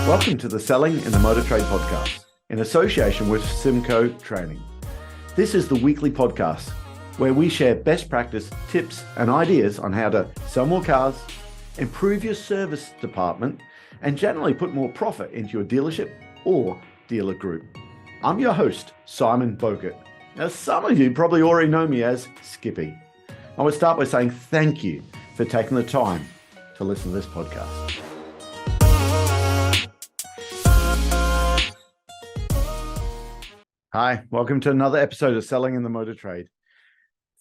Welcome to the Selling in the Motor Trade podcast, in association with symcotraining. This is the weekly podcast where we share best practice, tips and ideas on how to sell more cars, improve your service department, and generally put more profit into your dealership or dealer group. I'm your host, Simon Bowkett. Now, some of you probably already know me as Skippy. I would start by saying thank you for taking the time to listen to this podcast. Hi, welcome to another episode of Selling in the Motor Trade.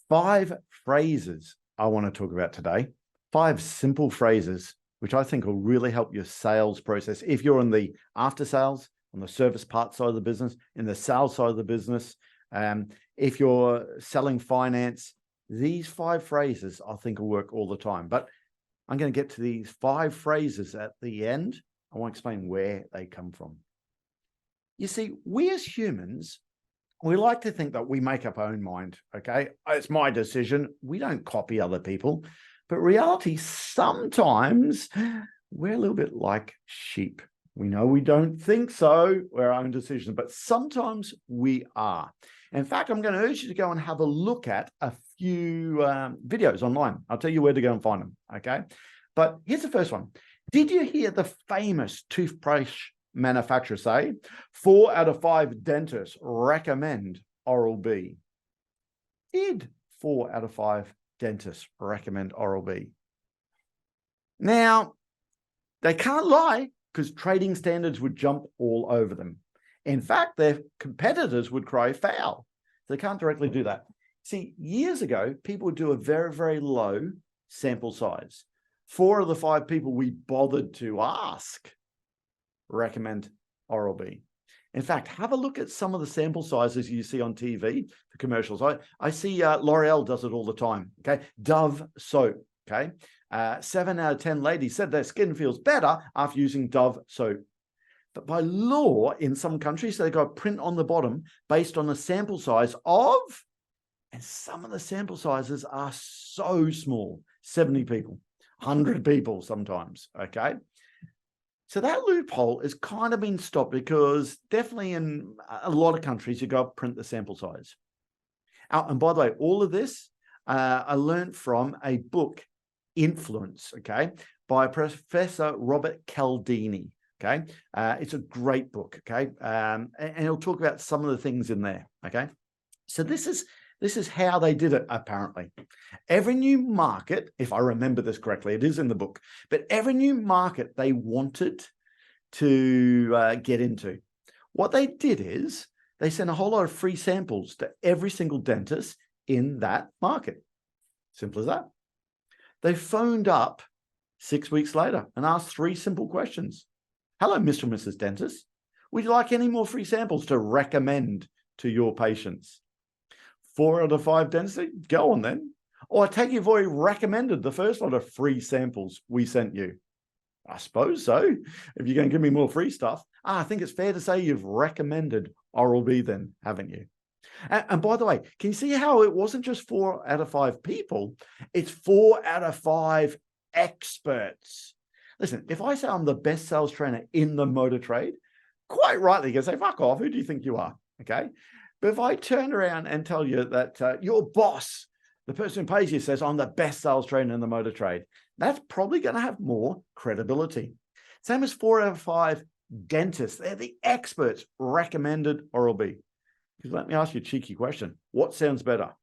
5 phrases I want to talk about today. 5 simple phrases which I think will really help your sales process. If you're in the after sales, on the service part side of the business, in the sales side of the business, if you're selling finance, these 5 phrases I think will work all the time. But I'm going to get to these 5 phrases at the end. I want to explain where they come from. You see, we as humans, we like to think that we make up our own mind, okay? It's my decision. We don't copy other people. But reality, sometimes we're a little bit like sheep. We know we don't think so, we're our own decisions, but sometimes we are. In fact, I'm going to urge you to go and have a look at a few videos online. I'll tell you where to go and find them, okay? But here's the first one. Did you hear the famous toothbrush manufacturer say 4 out of 5 dentists recommend Oral-B? Did 4 out of 5 dentists recommend Oral-B? Now, they can't lie because trading standards would jump all over them. In fact, their competitors would cry foul. They can't directly do that. See, years ago, people would do a very, very low sample size. 4 of the 5 people we bothered to ask recommend Oral-B. In fact, have a look at some of the sample sizes you see on TV for commercials. I see L'Oreal does it all the time, okay? Dove soap, okay? 7 out of 10 ladies said their skin feels better after using Dove soap. But by law, in some countries, they've got a print on the bottom based on a sample size of, and some of the sample sizes are so small, 70 people, 100 people sometimes, okay? So that loophole has kind of been stopped because definitely in a lot of countries, you got to print the sample size. And by the way, all of this I learned from a book, Influence, okay, by Professor Robert Cialdini, okay? It's a great book, okay? And he'll talk about some of the things in there, okay? So this is how they did it, apparently. Every new market, if I remember this correctly, it is in the book, but every new market they wanted to get into, what they did is they sent a whole lot of free samples to every single dentist in that market. Simple as that. They phoned up 6 weeks later and asked 3 simple questions. Hello, Mr. and Mrs. Dentist. Would you like any more free samples to recommend to your patients? 4 out of 5 dentists, go on then. Or I take you've already recommended the first lot of free samples we sent you. I suppose so, if you're going to give me more free stuff. I think it's fair to say you've recommended Oral-B then, haven't you? And by the way, can you see how it wasn't just 4 out of 5 people? It's 4 out of 5 experts. Listen, if I say I'm the best sales trainer in the motor trade, quite rightly you can say, fuck off, who do you think you are? Okay. But if I turn around and tell you that your boss, the person who pays you, says I'm the best sales trainer in the motor trade, that's probably going to have more credibility. Same as 4 out of 5 dentists. They're the experts recommended Oral-B. Because let me ask you a cheeky question. What sounds better?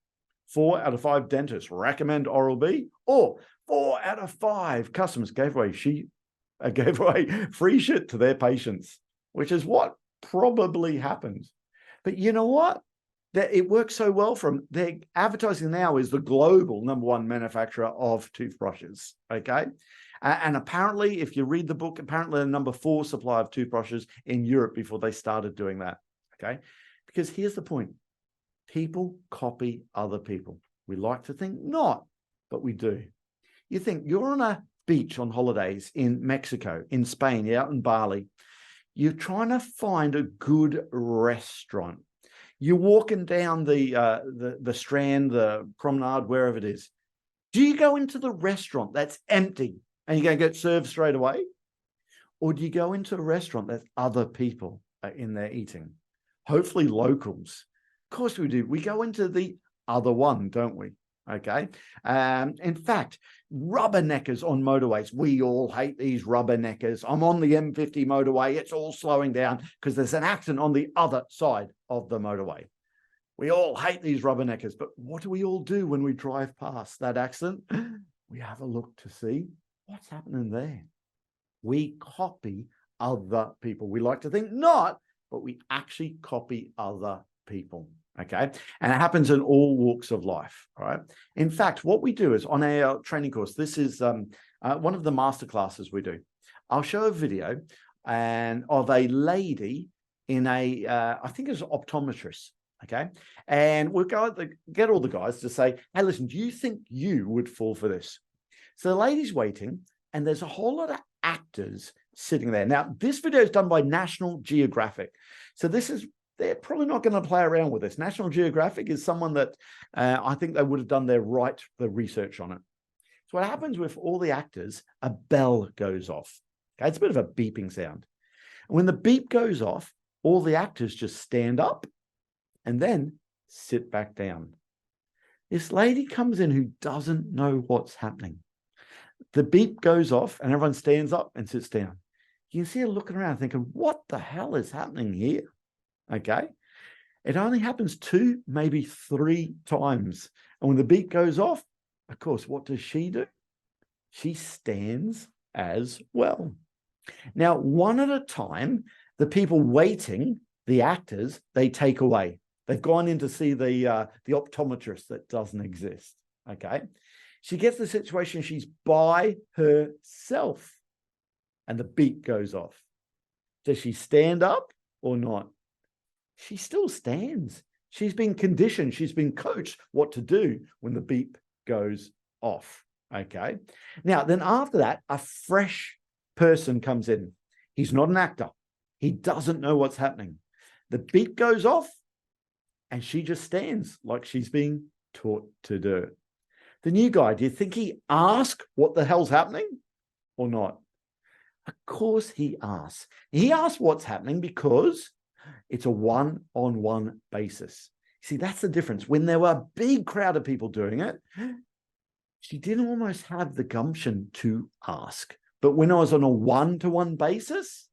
4 out of 5 dentists recommend Oral-B, or 4 out of 5 customers gave away free shit to their patients, which is what probably happened. But you know what? It works so well for them. Their advertising now is the global #1 manufacturer of toothbrushes, okay? And apparently, if you read the book, apparently the #4 supplier of toothbrushes in Europe before they started doing that, okay? Because here's the point. People copy other people. We like to think not, but we do. You think you're on a beach on holidays in Mexico, in Spain, you're out in Bali. You're trying to find a good restaurant. You're walking down the strand, the promenade, wherever it is. Do you go into the restaurant that's empty and you're going to get served straight away? Or do you go into a restaurant that's other people in there eating? Hopefully locals. Of course we do. We go into the other one, don't we? Okay. In fact, rubberneckers on motorways. We all hate these rubberneckers. I'm on the M50 motorway. It's all slowing down because there's an accident on the other side of the motorway. We all hate these rubberneckers. But what do we all do when we drive past that accident? We have a look to see what's happening there. We copy other people. We like to think not, but we actually copy other people. Okay. And it happens in all walks of life. All right. In fact, what we do is on our training course, this is one of the master classes we do. I'll show a video of a lady in I think it's an optometrist. Okay. And we'll get all the guys to say, hey, listen, do you think you would fall for this? So the lady's waiting and there's a whole lot of actors sitting there. Now, this video is done by National Geographic. So they're probably not going to play around with this. National Geographic is someone that I think they would have done the research on it. So what happens with all the actors, a bell goes off. Okay, it's a bit of a beeping sound. And when the beep goes off, all the actors just stand up and then sit back down. This lady comes in who doesn't know what's happening. The beep goes off and everyone stands up and sits down. You can see her looking around thinking, what the hell is happening here? Okay. It only happens 2, maybe 3 times. And when the beep goes off, of course, what does she do? She stands as well. Now, one at a time, the people waiting, the actors, they take away. They've gone in to see the optometrist that doesn't exist. Okay. She gets the situation, she's by herself and the beep goes off. Does she stand up or not? She still stands. She's been conditioned. She's been coached what to do when the beep goes off. Okay. Now, then after that, a fresh person comes in. He's not an actor. He doesn't know what's happening. The beep goes off and she just stands like she's being taught to do. The new guy, do you think he asked what the hell's happening or not? Of course he asks. He asks what's happening because it's a one-on-one basis. See, that's the difference. When there were a big crowd of people doing it, she didn't almost have the gumption to ask. But when I was on a one-to-one basis,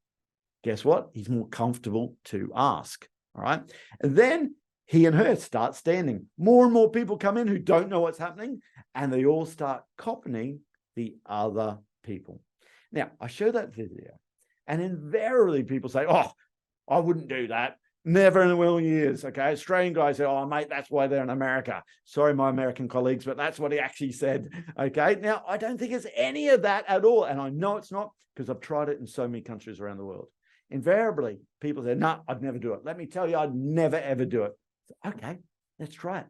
guess what? He's more comfortable to ask. All right. And then he and her start standing. More and more people come in who don't know what's happening, and they all start copying the other people. Now, I show that video, and invariably people say, oh, I wouldn't do that. Never in a million years. Okay. Australian guys say, oh, mate, that's why they're in America. Sorry, my American colleagues, but that's what he actually said. Okay. Now, I don't think it's any of that at all. And I know it's not because I've tried it in so many countries around the world. Invariably, people say, no, I'd never do it. Let me tell you, I'd never, ever do it. Okay, let's try it.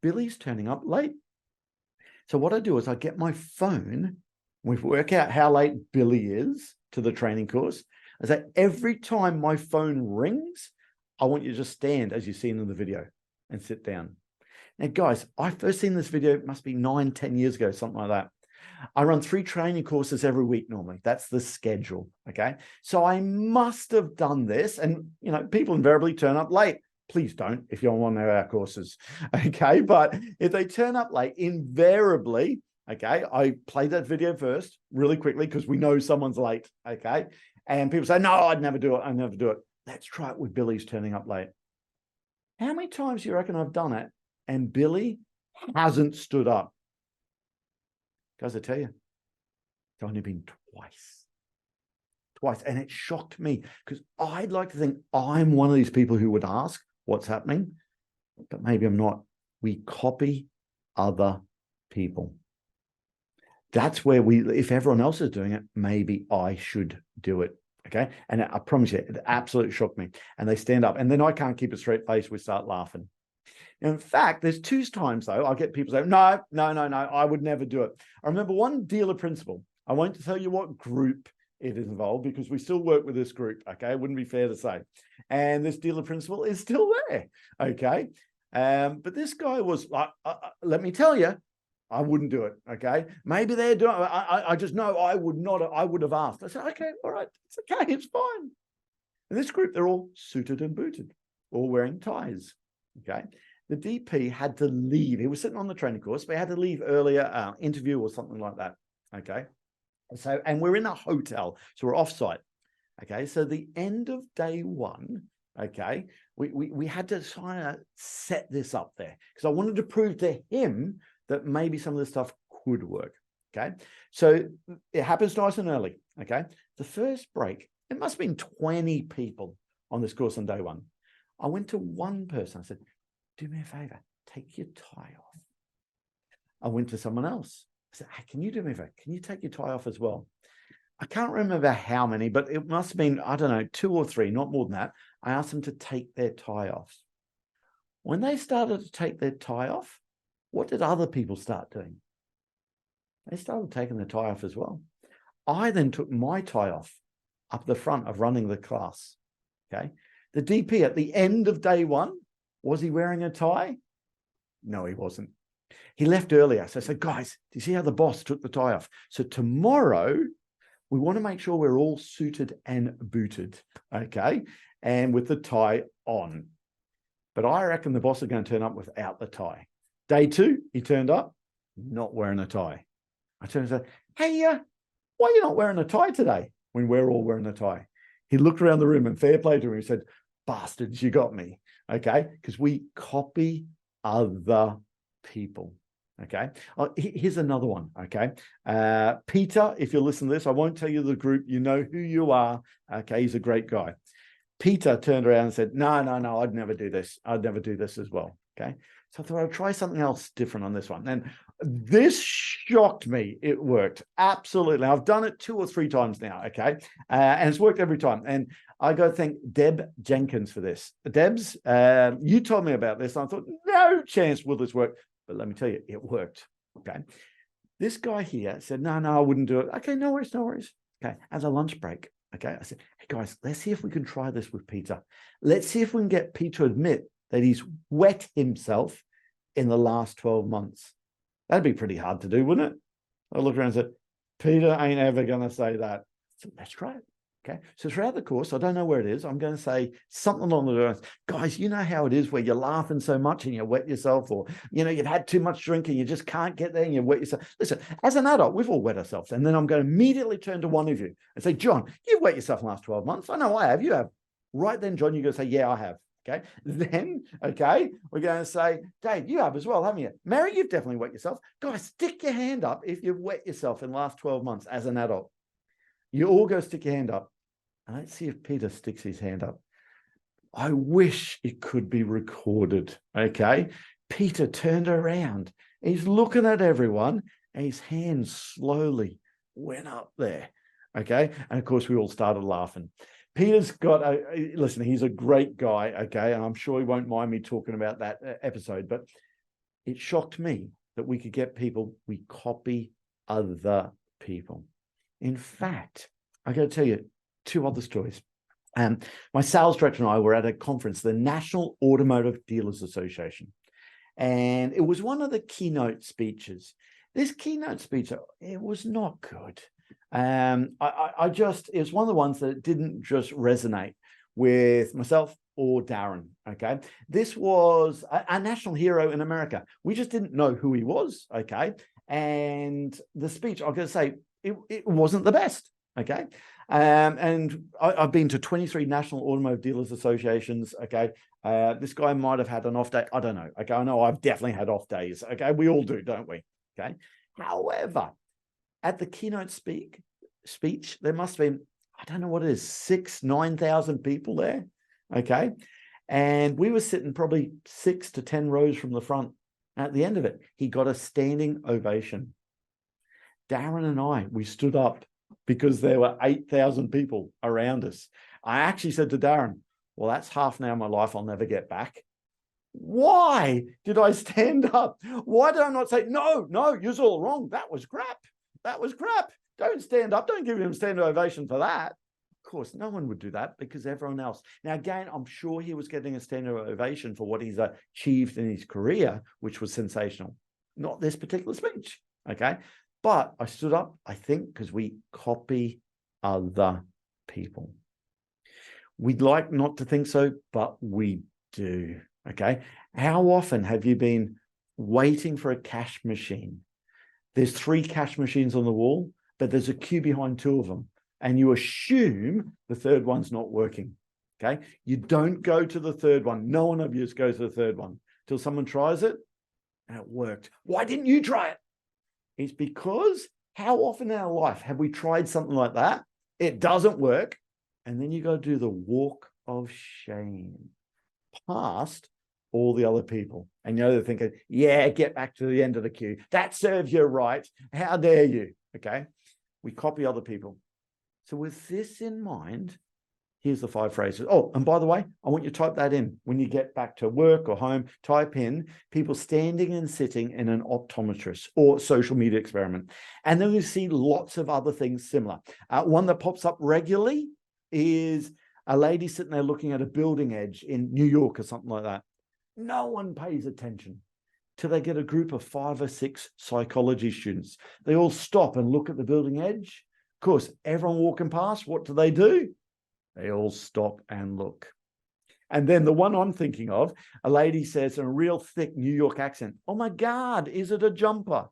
Billy's turning up late. So what I do is I get my phone. We work out how late Billy is to the training course. I say, every time my phone rings, I want you to just stand as you've seen in the video and sit down. Now, guys, I first seen this video, it must be 9, 10 years ago, something like that. I run 3 training courses every week normally. That's the schedule, okay? So I must have done this, and, you know, people invariably turn up late. Please don't if you're on one of our courses, okay? But if they turn up late, invariably, okay, I play that video first really quickly because we know someone's late, okay? And people say, no, I'd never do it. I'd never do it. Let's try it with Billy's turning up late. How many times do you reckon I've done it and Billy hasn't stood up? Guys, I tell you, it's only been twice. And it shocked me because I'd like to think I'm one of these people who would ask what's happening, but maybe I'm not. We copy other people. That's where if everyone else is doing it, maybe I should do it. Okay. And I promise you, it absolutely shocked me. And they stand up and then I can't keep a straight face. We start laughing. In fact, there's 2 times though, I'll get people saying, no, I would never do it. I remember one dealer principal. I won't tell you what group it is involved because we still work with this group. Okay. It wouldn't be fair to say. And this dealer principal is still there. Okay. But this guy was like, let me tell you, I wouldn't do it. Okay. Maybe they're doing it. I just know I would not. I would have asked. I said, okay, all right. It's okay. It's fine. In this group, they're all suited and booted, all wearing ties. Okay. The DP had to leave. He was sitting on the training course, but he had to leave earlier, interview or something like that. Okay. So, and we're in a hotel, so we're off-site. Okay. So the end of day one, okay, we had to try to set this up there because I wanted to prove to him that maybe some of this stuff could work. Okay. So it happens nice and early. Okay. The first break, it must have been 20 people on this course on day one. I went to one person. I said, do me a favor, take your tie off. I went to someone else. I said, hey, can you do me a favor? Can you take your tie off as well? I can't remember how many, but it must have been, I don't know, 2 or 3, not more than that. I asked them to take their tie off. When they started to take their tie off, what did other people start doing? They started taking their tie off as well. I then took my tie off up the front of running the class. Okay. The DP at the end of day one, was he wearing a tie? No, he wasn't. He left earlier. So I said, guys, do you see how the boss took the tie off? So tomorrow, we want to make sure we're all suited and booted, okay? And with the tie on. But I reckon the boss is going to turn up without the tie. Day 2, he turned up, not wearing a tie. I turned and said, hey, why are you not wearing a tie today when we're all wearing a tie? He looked around the room and fair play to him. He said, bastards, you got me, okay? Because we copy other people, okay? Here's another one, okay? Peter, if you listen to this, I won't tell you the group. You know who you are, okay? He's a great guy. Peter turned around and said, no, I'd never do this. I'd never do this as well, okay? So I thought I'd try something else different on this one. And this shocked me. It worked. Absolutely. I've done it 2 or 3 times now, okay? And it's worked every time. And I got to thank Deb Jenkins for this. Debs, you told me about this. And I thought, no chance will this work. But let me tell you, it worked, okay? This guy here said, no, I wouldn't do it. Okay, no worries. Okay, as a lunch break, okay, I said, hey, guys, let's see if we can try this with Peter. Let's see if we can get Peter to admit that he's wet himself in the last 12 months. That'd be pretty hard to do, wouldn't it? I looked around and said, Peter ain't ever going to say that. So let's try it. Okay. So throughout the course, I don't know where it is. I'm going to say something along the lines. Guys, you know how it is where you're laughing so much and you wet yourself, or, you know, you've had too much drink and you just can't get there and you wet yourself. Listen, as an adult, we've all wet ourselves. And then I'm going to immediately turn to one of you and say, John, you've wet yourself in the last 12 months. I know I have. You have. Right then, John, you're going to say, yeah, I have. Okay. Then, okay, we're going to say, Dave, you have as well, haven't you? Mary, you've definitely wet yourself. Guys, stick your hand up if you've wet yourself in the last 12 months as an adult. You all go stick your hand up. And let's see if Peter sticks his hand up. I wish it could be recorded, okay? Peter turned around. He's looking at everyone, and his hand slowly went up there, okay? And, of course, we all started laughing. Peter's got listen, he's a great guy, okay? And I'm sure he won't mind me talking about that episode, but it shocked me that we could get people, we copy other people. In fact, I got to tell you, 2 other stories. My sales director and I were at a conference, the National Automotive Dealers Association, and it was one of the keynote speeches. This keynote speech, it was not good. It was one of the ones that didn't just resonate with myself or Darren, okay? This was a national hero in America. We just didn't know who he was, okay? And the speech, I've got to say, it wasn't the best, okay? And I've been to 23 National Automotive Dealers Associations, okay? This guy might have had an off day. I don't know, okay? I know I've definitely had off days, okay? We all do, don't we, okay? However, at the keynote speech, there must have been, I don't know what it is, 9,000 people there, okay? And we were sitting probably 6 to 10 rows from the front. At the end of it, he got a standing ovation. Darren and I, we stood up because there were 8,000 people around us. I actually said to Darren, well, that's half an hour of my life I'll never get back. Why did I stand up? Why did I not say, no, you're all wrong. That was crap. Don't stand up. Don't give him a standing ovation for that. Of course, no one would do that because everyone else. Now, again, I'm sure he was getting a standing ovation for what he's achieved in his career, which was sensational. not this particular speech, okay? But I stood up, I think, because we copy other people. We'd like not to think so, but we do, okay? How often have you been waiting for a cash machine? There's 3 cash machines on the wall, but there's a queue behind 2 of them, and you assume the third one's not working, okay? You don't go to the third one. No one of you goes to the third one till someone tries it, and it worked. Why didn't you try it? It's because how often in our life have we tried something like that? It doesn't work. And then you got to do the walk of shame past all the other people. And they're thinking, yeah, get back to the end of the queue. That serves you right. How dare you? Okay. We copy other people. So with this in mind, here's the 5 phrases. Oh, and by the way, I want you to type that in. When you get back to work or home, type in people standing and sitting in an optometrist or social media experiment. And then you see lots of other things similar. One that pops up regularly is a lady sitting there looking at a building edge in New York or something like that. No one pays attention till they get a group of 5 or 6 psychology students. They all stop and look at the building edge. Of course, everyone walking past, what do? They all stop and look. And then the one I'm thinking of, a lady says in a real thick New York accent, "Oh my God, is it a jumper?"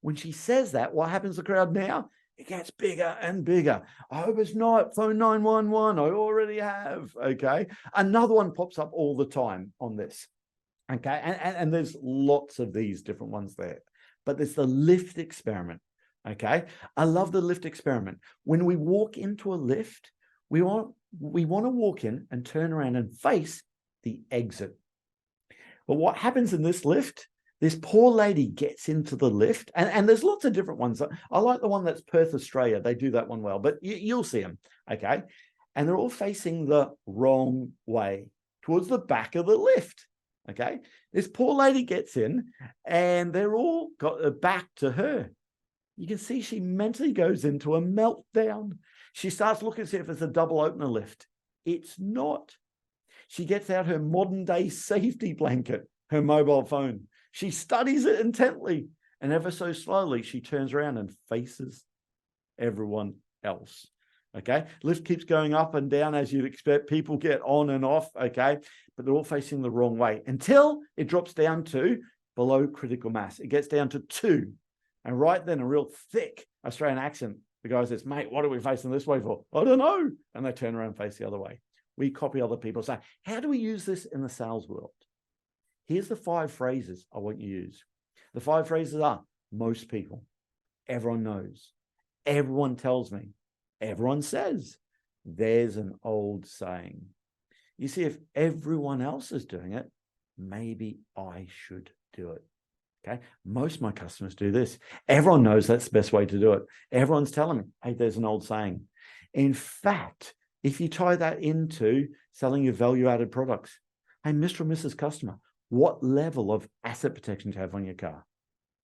When she says that, what happens to the crowd now? It gets bigger and bigger. I hope it's not. Phone 911. I already have. Okay. Another one pops up all the time on this. Okay. And there's lots of these different ones there. But there's the lift experiment. Okay. I love the lift experiment. When we walk into a lift, we want to walk in and turn around and face the exit. But what happens in this lift? This poor lady gets into the lift, and there's lots of different ones. I like the one that's Perth, Australia. They do that one well, but you'll see them, okay? And they're all facing the wrong way, towards the back of the lift, okay? This poor lady gets in, and they're all got their back to her. You can see she mentally goes into a meltdown. She starts looking to see if it's a double opener lift. It's not. She gets out her modern day safety blanket, her mobile phone. She studies it intently, and ever so slowly, she turns around and faces everyone else. Okay. Lift keeps going up and down as you'd expect. People get on and off. Okay. But they're all facing the wrong way until it drops down to below critical mass. It gets down to 2. And right then, a real thick Australian accent, the guy says, "Mate, what are we facing this way for?" "I don't know." And they turn around and face the other way. We copy other people. So how do we use this in the sales world? Here's the 5 phrases I want you to use. The 5 phrases are most people, everyone knows, everyone tells me, everyone says, there's an old saying. You see, if everyone else is doing it, maybe I should do it. Okay. Most of my customers do this. Everyone knows that's the best way to do it. Everyone's telling me, hey, there's an old saying. In fact, if you tie that into selling your value-added products, hey, Mr. or Mrs. Customer, what level of asset protection do you have on your car?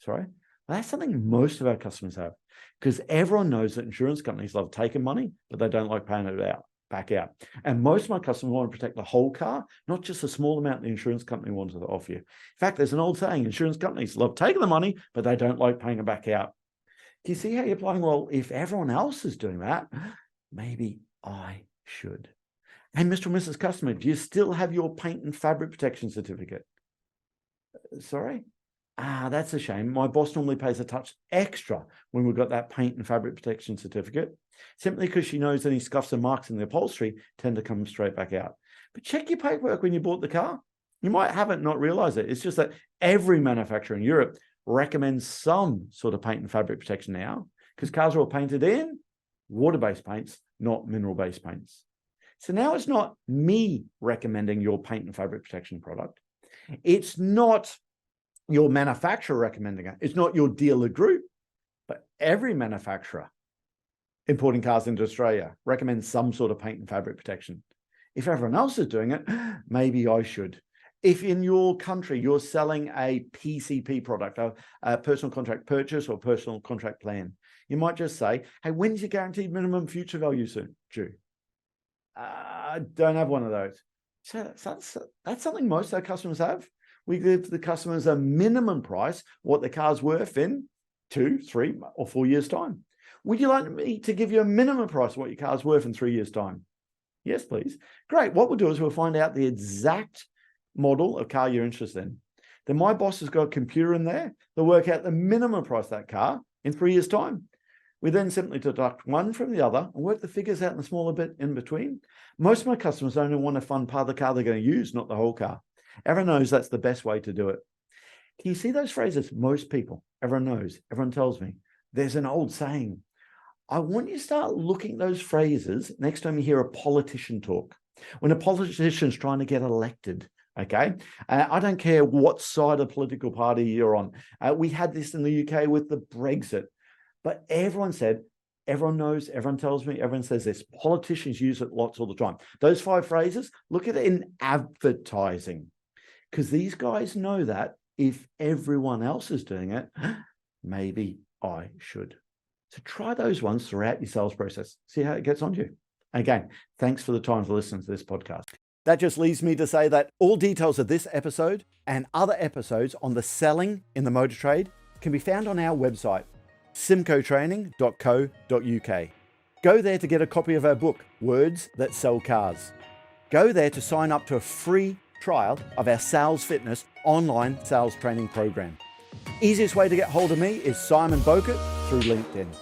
Sorry? Well, that's something most of our customers have, because everyone knows that insurance companies love taking money, but they don't like paying it back out. And most of my customers want to protect the whole car, not just a small amount the insurance company wants to offer you. In fact, there's an old saying, insurance companies love taking the money, but they don't like paying it back out. Do you see how you're applying? Well, if everyone else is doing that, maybe I should. Hey, Mr. or Mrs. Customer, do you still have your paint and fabric protection certificate? Sorry? That's a shame. My boss normally pays a touch extra when we've got that paint and fabric protection certificate, simply because she knows any scuffs and marks in the upholstery tend to come straight back out. But check your paperwork when you bought the car. You might have it, not realize it. It's just that every manufacturer in Europe recommends some sort of paint and fabric protection now, because cars are all painted in water-based paints, not mineral-based paints. So now it's not me recommending your paint and fabric protection product. It's not your manufacturer recommending it. It's not your dealer group, but every manufacturer importing cars into Australia recommends some sort of paint and fabric protection. If everyone else is doing it, maybe I should. If in your country you're selling a PCP product, a personal contract purchase or personal contract plan, you might just say, hey, when's your guaranteed minimum future value due? I don't have one of those. So that's something most of our customers have. We give the customers a minimum price, what the car's worth in 2, 3, or 4 years' time. Would you like me to give you a minimum price of what your car's worth in 3 years' time? Yes, please. Great. What we'll do is we'll find out the exact model of car you're interested in. Then my boss has got a computer in there. They'll work out the minimum price of that car in 3 years' time. We then simply deduct one from the other and work the figures out in a smaller bit in between. Most of my customers only want to fund part of the car they're going to use, not the whole car. Everyone knows that's the best way to do it. Can you see those phrases? Most people, everyone knows, everyone tells me. There's an old saying. I want you to start looking at those phrases next time you hear a politician talk. When a politician's trying to get elected, okay? I don't care what side of the political party you're on. We had this in the UK with the Brexit. But everyone said, everyone knows, everyone tells me, everyone says this. Politicians use it lots all the time. Those 5 phrases, look at it in advertising. Because these guys know that if everyone else is doing it, maybe I should. So try those ones throughout your sales process. See how it gets on you. Again, thanks for the time for listening to this podcast. That just leaves me to say that all details of this episode and other episodes on the selling in the motor trade can be found on our website, symcotraining.co.uk. Go there to get a copy of our book, Words That Sell Cars. Go there to sign up to a free trial of our Sales Fitness online sales training program. Easiest way to get hold of me is Simon Bowkett through LinkedIn.